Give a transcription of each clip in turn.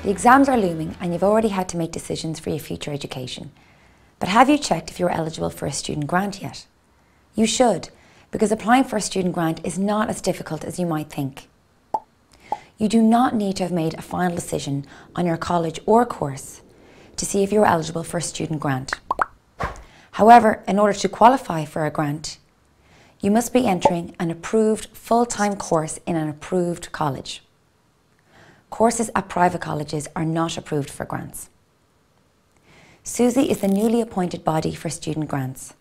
The exams are looming and you've already had to make decisions for your future education. But have you checked if you're eligible for a student grant yet? You should, because applying for a student grant is not as difficult as you might think. You do not need to have made a final decision on your college or course to see if you're eligible for a student grant. However, in order to qualify for a grant, you must be entering an approved full-time course in an approved college. Courses at private colleges are not approved for grants. SUSI is the newly appointed body for student grants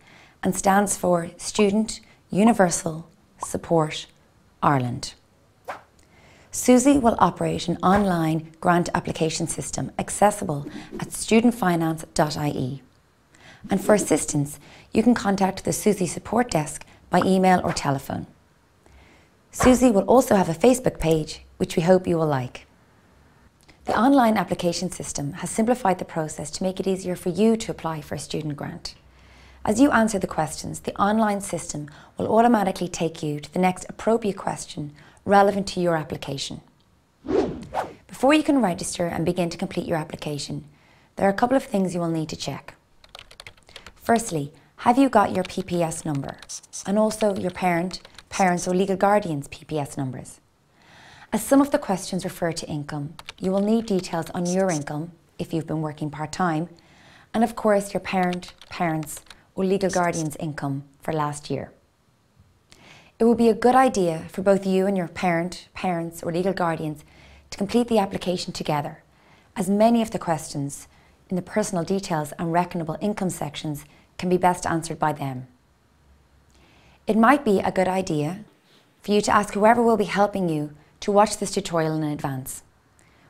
and stands for Student Universal Support Ireland. SUSI will operate an online grant application system accessible at studentfinance.ie. And for assistance, you can contact the SUSI support desk by email or telephone. SUSI will also have a Facebook page, which we hope you will like. The online application system has simplified the process to make it easier for you to apply for a student grant. As you answer the questions, the online system will automatically take you to the next appropriate question relevant to your application. Before you can register and begin to complete your application, there are a couple of things you will need to check. Firstly, have you got your PPS number and also your parents or legal guardians' PPS numbers? As some of the questions refer to income, you will need details on your income if you've been working part-time, and of course your parents or legal guardian's income for last year. It would be a good idea for both you and your parents or legal guardians to complete the application together, as many of the questions in the personal details and reckonable income sections can be best answered by them. It might be a good idea for you to ask whoever will be helping you to watch this tutorial in advance,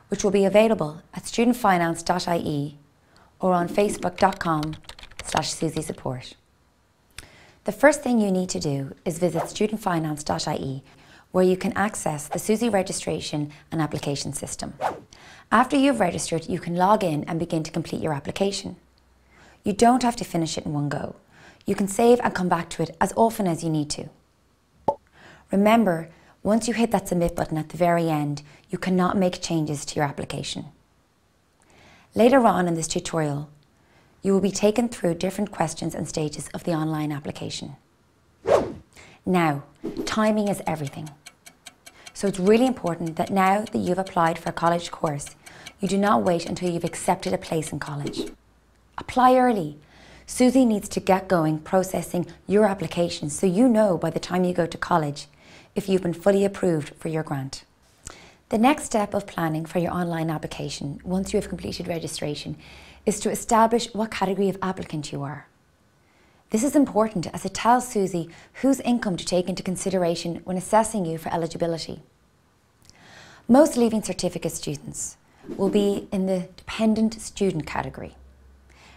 which will be available at studentfinance.ie or on facebook.com/SUSI support. The first thing you need to do is visit studentfinance.ie, where you can access the SUSI registration and application system. After you've registered, you can log in and begin to complete your application. You don't have to finish it in one go. You can save and come back to it as often as you need to. Remember, once you hit that submit button at the very end, you cannot make changes to your application. Later on in this tutorial, you will be taken through different questions and stages of the online application. Now, timing is everything. So it's really important that now that you've applied for a college course, you do not wait until you've accepted a place in college. Apply early. SUSI needs to get going processing your application so you know by the time you go to college if you've been fully approved for your grant. The next step of planning for your online application, once you have completed registration, is to establish what category of applicant you are. This is important as it tells SUSI whose income to take into consideration when assessing you for eligibility. Most Leaving Certificate students will be in the dependent student category.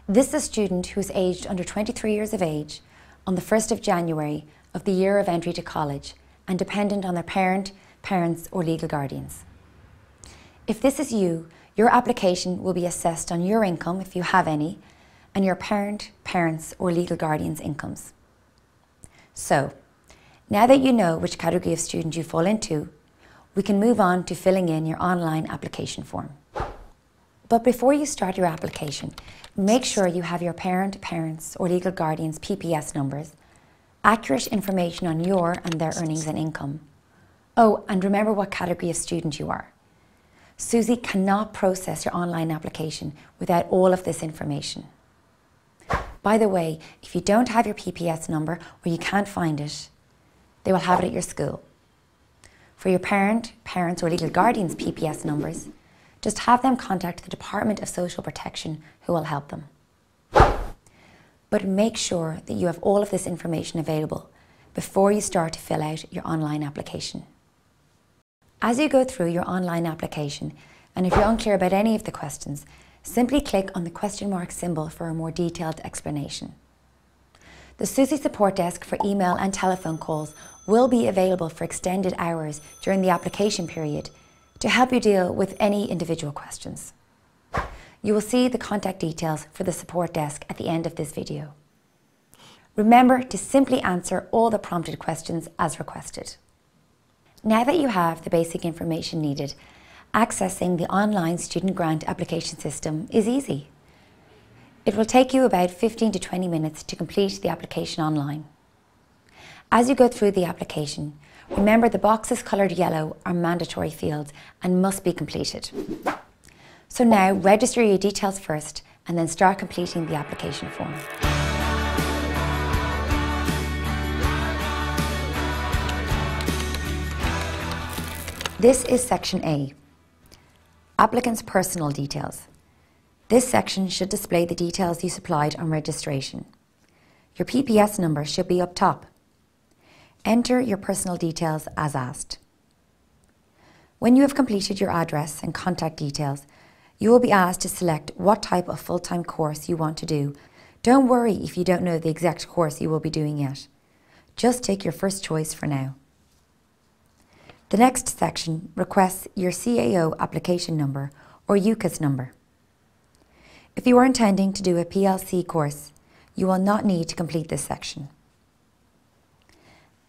This is a student who is aged under 23 years of age on the 1st of January of the year of entry to college and dependent on their parents or legal guardians. If this is you, your application will be assessed on your income, if you have any, and your parents or legal guardians' incomes. So, now that you know which category of student you fall into, we can move on to filling in your online application form. But before you start your application, make sure you have your parents or legal guardians' PPS numbers, accurate information on your and their earnings and income. Oh, and remember what category of student you are. SUSI cannot process your online application without all of this information. By the way, if you don't have your PPS number or you can't find it, they will have it at your school. For your parents or legal guardians' PPS numbers, just have them contact the Department of Social Protection who will help them. But make sure that you have all of this information available before you start to fill out your online application. As you go through your online application, and if you're unclear about any of the questions, simply click on the question mark symbol for a more detailed explanation. The SUSI support desk for email and telephone calls will be available for extended hours during the application period to help you deal with any individual questions. You will see the contact details for the support desk at the end of this video. Remember to simply answer all the prompted questions as requested. Now that you have the basic information needed, Accessing the online student grant application system is easy. It will take you about 15 to 20 minutes to complete the application online. As you go through the application, remember the boxes coloured yellow are mandatory fields and must be completed. So now register your details first and then start completing the application form. This is section A, applicant's personal details. This section should display the details you supplied on registration. Your PPS number should be up top. Enter your personal details as asked. When you have completed your address and contact details, you will be asked to select what type of full-time course you want to do. Don't worry if you don't know the exact course you will be doing yet. Just take your first choice for now. The next section requests your CAO application number or UCAS number. If you are intending to do a PLC course, you will not need to complete this section.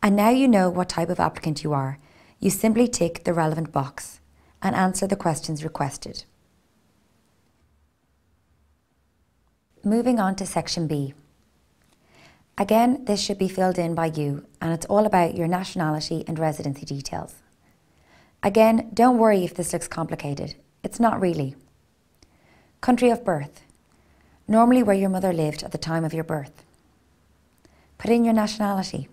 And now you know what type of applicant you are, you simply tick the relevant box and answer the questions requested. Moving on to section B. Again, this should be filled in by you and it's all about your nationality and residency details. Again, don't worry if this looks complicated. It's not really. Country of birth. Normally where your mother lived at the time of your birth. Put in your nationality.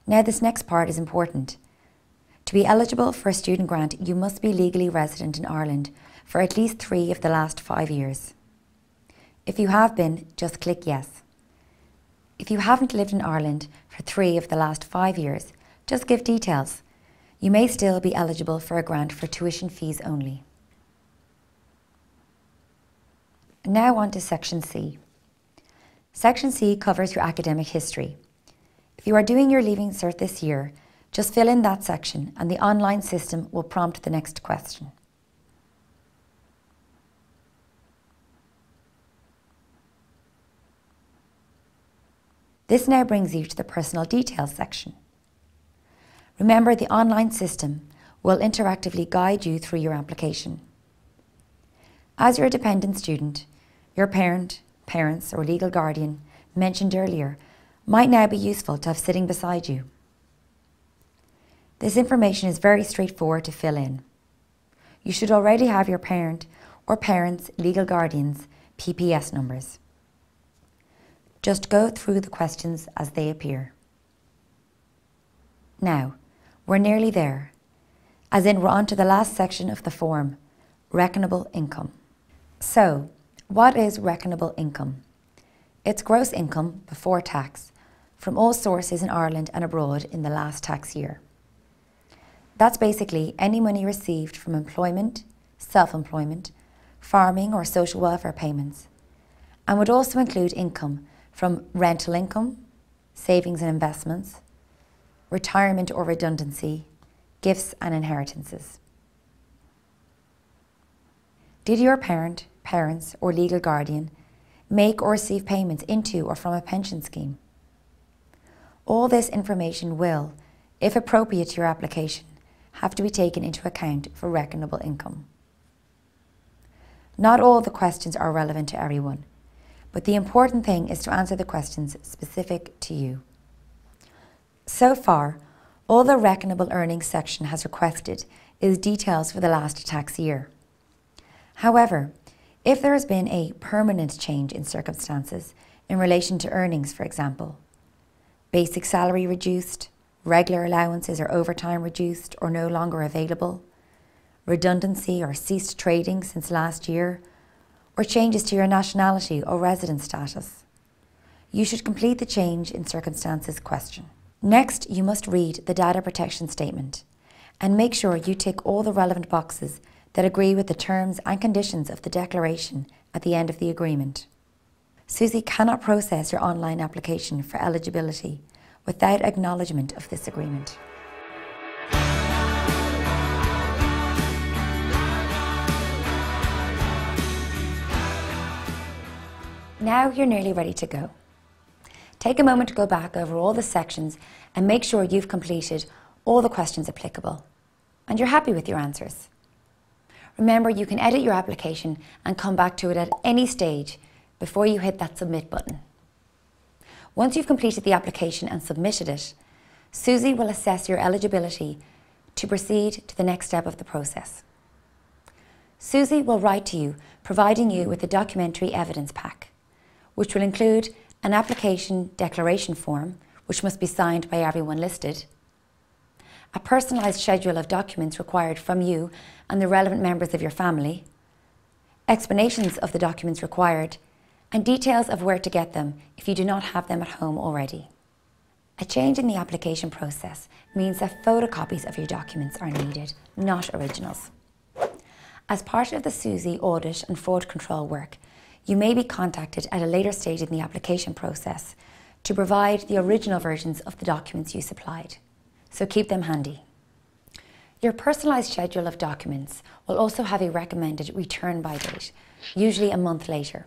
Now this next part is important. To be eligible for a student grant, you must be legally resident in Ireland for at least 3 of the last 5 years. If you have been, just click yes. If you haven't lived in Ireland for 3 of the last 5 years, just give details. You may still be eligible for a grant for tuition fees only. Now on to section C. Section C covers your academic history. If you are doing your Leaving Cert this year, just fill in that section and the online system will prompt the next question. This now brings you to the personal details section. Remember, the online system will interactively guide you through your application. As you're a dependent student, your parent, parents or legal guardian mentioned earlier might now be useful to have sitting beside you. This information is very straightforward to fill in. You should already have your parent or parents' legal guardians' PPS numbers. Just go through the questions as they appear. Now, we're nearly there, as in we're on to the last section of the form, reckonable income. So, what is reckonable income? It's gross income before tax from all sources in Ireland and abroad in the last tax year. That's basically any money received from employment, self-employment, farming or social welfare payments, and would also include income from rental income, savings and investments, retirement or redundancy, gifts and inheritances. Did your parent, parents or legal guardian make or receive payments into or from a pension scheme? All this information will, if appropriate to your application, have to be taken into account for reckonable income. Not all the questions are relevant to everyone, but the important thing is to answer the questions specific to you. So far, all the reckonable earnings section has requested is details for the last tax year. However, if there has been a permanent change in circumstances in relation to earnings, for example, basic salary reduced, regular allowances or overtime reduced or no longer available, redundancy or ceased trading since last year, or changes to your nationality or residence status, you should complete the change in circumstances question. Next, you must read the data protection statement and make sure you tick all the relevant boxes that agree with the terms and conditions of the declaration at the end of the agreement. Susi cannot process your online application for eligibility without acknowledgement of this agreement. Now you're nearly ready to go. Take a moment to go back over all the sections and make sure you've completed all the questions applicable and you're happy with your answers. Remember, you can edit your application and come back to it at any stage before you hit that submit button. Once you've completed the application and submitted it, Susie will assess your eligibility to proceed to the next step of the process. Susie will write to you, providing you with a documentary evidence pack, which will include an application declaration form, which must be signed by everyone listed, a personalised schedule of documents required from you and the relevant members of your family, explanations of the documents required, and details of where to get them if you do not have them at home already. A change in the application process means that photocopies of your documents are needed, not originals. As part of the SUSI audit and fraud control work, you may be contacted at a later stage in the application process to provide the original versions of the documents you supplied, so keep them handy. Your personalised schedule of documents will also have a recommended return by date, usually a month later.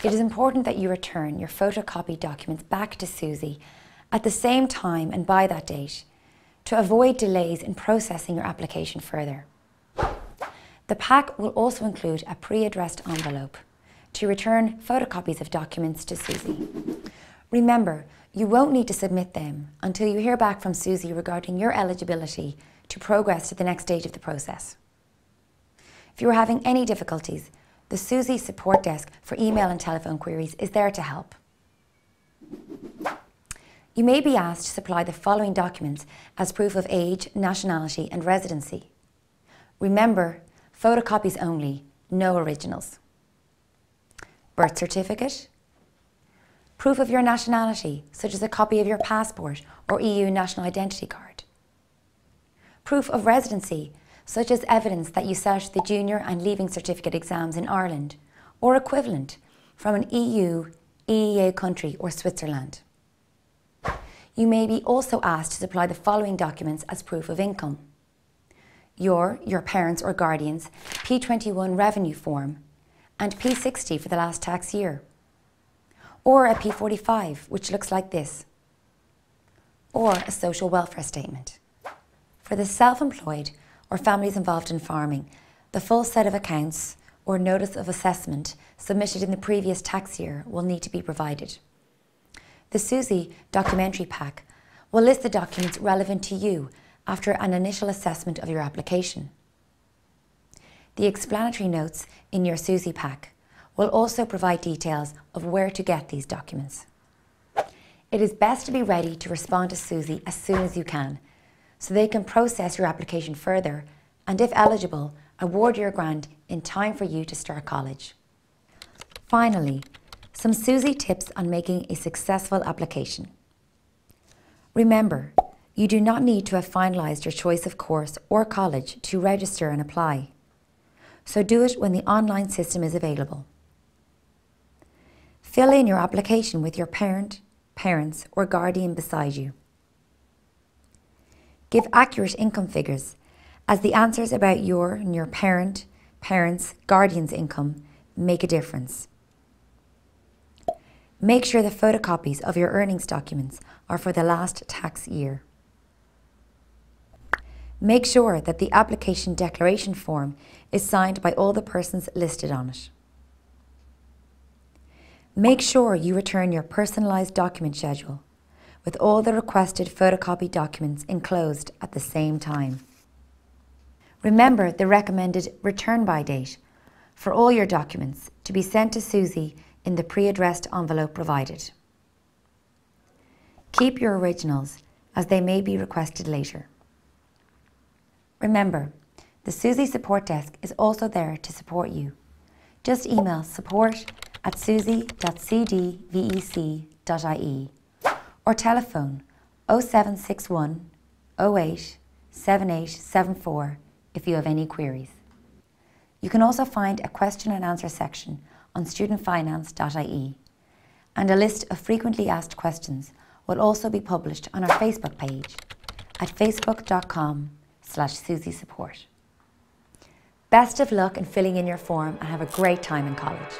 It is important that you return your photocopied documents back to SUSI at the same time and by that date to avoid delays in processing your application further. The pack will also include a pre-addressed envelope to return photocopies of documents to SUSI. Remember, you won't need to submit them until you hear back from SUSI regarding your eligibility to progress to the next stage of the process. If you are having any difficulties, the SUSI support desk for email and telephone queries is there to help. You may be asked to supply the following documents as proof of age, nationality and residency. Remember, photocopies only, no originals. Birth certificate, proof of your nationality, such as a copy of your passport or EU national identity card. Proof of residency, such as evidence that you sat the junior and leaving certificate exams in Ireland or equivalent from an EU, EEA country or Switzerland. You may be also asked to supply the following documents as proof of income. Your parents' or guardians' P21 revenue form and P60 for the last tax year. Or a P45, which looks like this. Or a social welfare statement. For the self-employed or families involved in farming, the full set of accounts or notice of assessment submitted in the previous tax year will need to be provided. The SUSI documentary pack will list the documents relevant to you after an initial assessment of your application. The explanatory notes in your SUSI pack will also provide details of where to get these documents. It is best to be ready to respond to SUSI as soon as you can, so they can process your application further and, if eligible, award your grant in time for you to start college. Finally, some SUSI tips on making a successful application. Remember, you do not need to have finalised your choice of course or college to register and apply, so do it when the online system is available. Fill in your application with your parent, parents or guardian beside you. Give accurate income figures, as the answers about your and your parent, parents, guardian's income make a difference. Make sure the photocopies of your earnings documents are for the last tax year. Make sure that the application declaration form is signed by all the persons listed on it. Make sure you return your personalised document schedule with all the requested photocopy documents enclosed at the same time. Remember the recommended return by date for all your documents to be sent to SUSI in the pre-addressed envelope provided. Keep your originals, as they may be requested later. Remember, the SUSI support desk is also there to support you. Just email support@susi.cdvec.ie or telephone 0761 08 7874 if you have any queries. You can also find a question and answer section on studentfinance.ie, and a list of frequently asked questions will also be published on our Facebook page at facebook.com/SUSI support. Best of luck in filling in your form and have a great time in college.